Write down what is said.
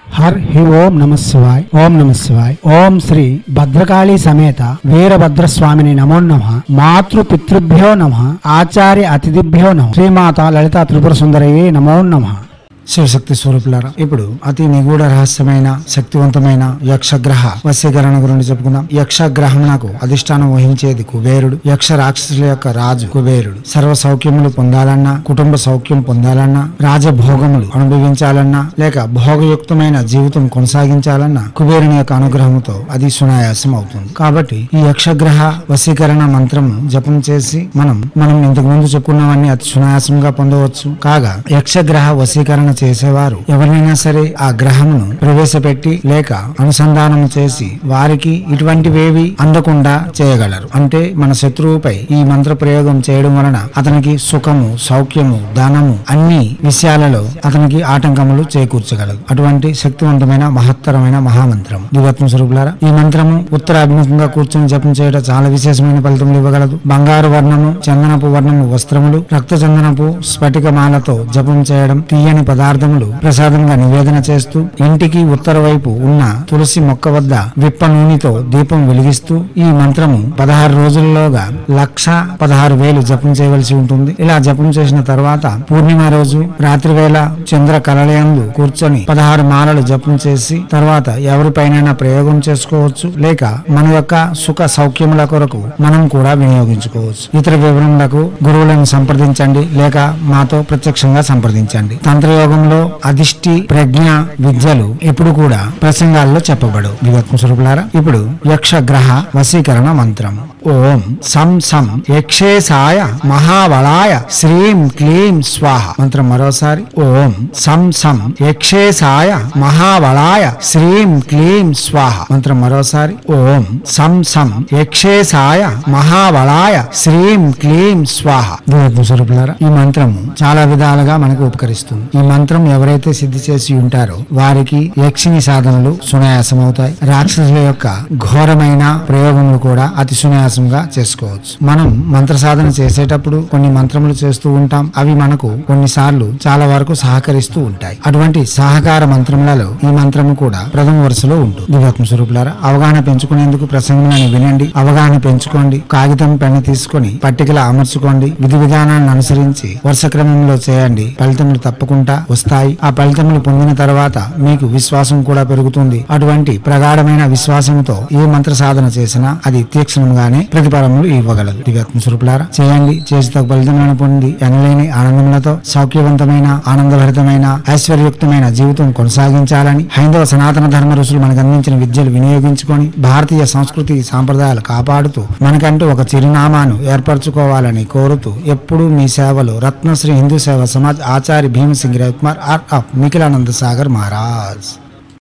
हर ही ओम नमः शिवाय ओम नमः शिवाय ओम श्री भद्रकाली समेत वीरभद्र स्वामिनि नमो नमः मातृ पितृभ्यो नमः आचार्य अतिथिभ्यो नमः श्रीमाता ललिता त्रिपुर सुंदरये नमो नमः శివశక్తి స్వరూపులారా ఇప్పుడు అతి నిగూఢ రహస్యమైన శక్తివంతమైన యక్షగ్రహ వశీకరణ గురించి చెప్పుకుందాం. యక్షగ్రహమునకు అధిష్టానం వహించేది కుబేరుడు. యక్ష రాక్షసుల యొక్క రాజు కుబేరుడు. సర్వ సౌఖ్యములు పొందాలన్నా, కుటుంబ సౌఖ్యం పొందాలన్నా, రాజభోగములు అనుభవించాలన్నా, లేక భోగయుక్తమైన జీవితం కొనసాగించాలన్నా కుబేరుని యొక్క అనుగ్రహంతో అది సునాయాసం అవుతుంది. కాబట్టి ఈ యక్షగ్రహ వశీకరణ మంత్రం జపం చేసి మనం ఇంతకు ముందు చెప్పుకున్నవన్నీ అతి సునాయాసంగా పొందవచ్చు. కాగా యక్షగ్రహ వశీకరణ చేసేవారు ఎవరినైనా సరే ఆ గ్రహమును ప్రవేశపెట్టి లేక అనుసంధానం చేసి వారికి ఇటువంటివేవి అందకుండా చేయగలరు. అంటే మన శత్రువుపై ఈ మంత్ర ప్రయోగం చేయడం వలన అతనికి సుఖము, సౌఖ్యము, ధనము అన్ని విషయాలలో అతనికి ఆటంకములు చేకూర్చగలదు. అటువంటి శక్తివంతమైన మహత్తరమైన మహామంత్రం. దివ్యాత్మ స్వరూపులారా, ఈ మంత్రము ఉత్తరాభిముఖంగా కూర్చొని జపం చేయడం చాలా విశేషమైన ఫలితములు ఇవ్వగలదు. బంగారు వర్ణము, చందనపు వర్ణము వస్త్రములు, రక్త చందనపు స్ఫటికమాలతో జపం చేయడం, తీయని పదార్థములు ప్రసాదంగా నివేదన చేస్తూ ఇంటికి ఉత్తర వైపు ఉన్న తులసి మొక్క వద్ద విప్ప నూనెతో దీపం వెలిగిస్తూ ఈ మంత్రము 16 రోజుల్లోగా 1,16,000 జపం చేయవలసి ఉంటుంది. ఇలా జపం చేసిన తర్వాత పూర్ణిమ రోజు రాత్రి వేళ చంద్ర కలలయందు కూర్చొని 16 మాలలు జపం చేసి తర్వాత ఎవరిపైనైనా ప్రయోగం చేసుకోవచ్చు, లేక మన యొక్క సుఖ సౌఖ్యముల కొరకు మనం కూడా వినియోగించుకోవచ్చు. ఇతర వివరములకు గురువులను సంప్రదించండి, లేక మాతో ప్రత్యక్షంగా సంప్రదించండి. తంత్రయోగంలో అధిష్టి ప్రజ్ఞ విద్యలు ఎప్పుడు కూడా ప్రసంగాల్లో చెప్పబడవు. దివ్యాత్మ స్వరూపులారా, ఇప్పుడు యక్షగ్రహ వశీకరణ మంత్రం. ఓం సం సం యక్షేశాయ మహాబలాయ శ్రీం క్లీం స్వాహ. మంత్రం మరోసారి. ఓం సం సం యక్షేశాయ మహాబలాయ శ్రీం క్లీం స్వాహ. మంత్రం మరోసారి. ఓం సం సం యక్షేశాయ మహాబలాయ శ్రీం క్లీం స్వాహ. దివ్యాత్మ స్వరూపులారా, ఈ మంత్రం చాలా విధాలుగా మనకు ఉపకరిస్తుంది. ఈ మంత్రం ఎవరైతే సిద్ధి చేసి ఉంటారో వారికి యక్షిని సాధనలు సునాయాసమవుతాయి. రాక్షసుల యొక్క ఘోరమైన ప్రయోగములు కూడా అతి సునాయాసంగా చేసుకోవచ్చు. మనం మంత్ర సాధన చేసేటప్పుడు కొన్ని మంత్రములు చేస్తూ ఉంటాం. అవి మనకు కొన్నిసార్లు చాలా వరకు సహకరిస్తూ ఉంటాయి. అటువంటి సహకార మంత్రములలో ఈ మంత్రము కూడా ప్రథమ వరుసలో ఉంటుంది. దివ్యాత్మ స్వరూపులారా, అవగాహన పెంచుకునేందుకు ప్రసంగాన్ని వినండి. అవగాహన పెంచుకోండి. కాగితం పెన్ను తీసుకొని పట్టికల అమర్చుకోండి. విధి విధానాన్ని అనుసరించి వరుస క్రమంలో చేయండి. ఫలితములు తప్పకుండా వస్తాయి. ఆ ఫలితములు పొందిన తర్వాత మీకు విశ్వాసం కూడా పెరుగుతుంది. అటువంటి ప్రగాఢమైన విశ్వాసంతో ఏ మంత్ర సాధన చేసినా అది తీక్షణంగానే ప్రతిఫలములు ఇవ్వగలదు. దివ్యాత్మ స్వరూపులారా, చేయండి. చేసి తగ్గ ఫలితములను పొంది ఎనలేని ఆనందములతో సౌఖ్యవంతమైన, ఆనందభరితమైన, ఐశ్వర్యయుక్తమైన జీవితం కొనసాగించాలని హైందవ సనాతన ధర్మ ఋషులు మనకు అందించిన విద్యలు వినియోగించుకొని భారతీయ సంస్కృతి సాంప్రదాయాలు కాపాడుతూ మనకంటూ ఒక చిరునామాను ఏర్పరచుకోవాలని కోరుతూ ఎప్పుడూ మీ సేవలు రత్నశ్రీ హిందూ సేవ సమాజ్ ఆచార్య భీమసింగ్ రవికుమార్ ఆర్ ఆఫ్ నిఖిలానంద సాగర్ మహారాజ్.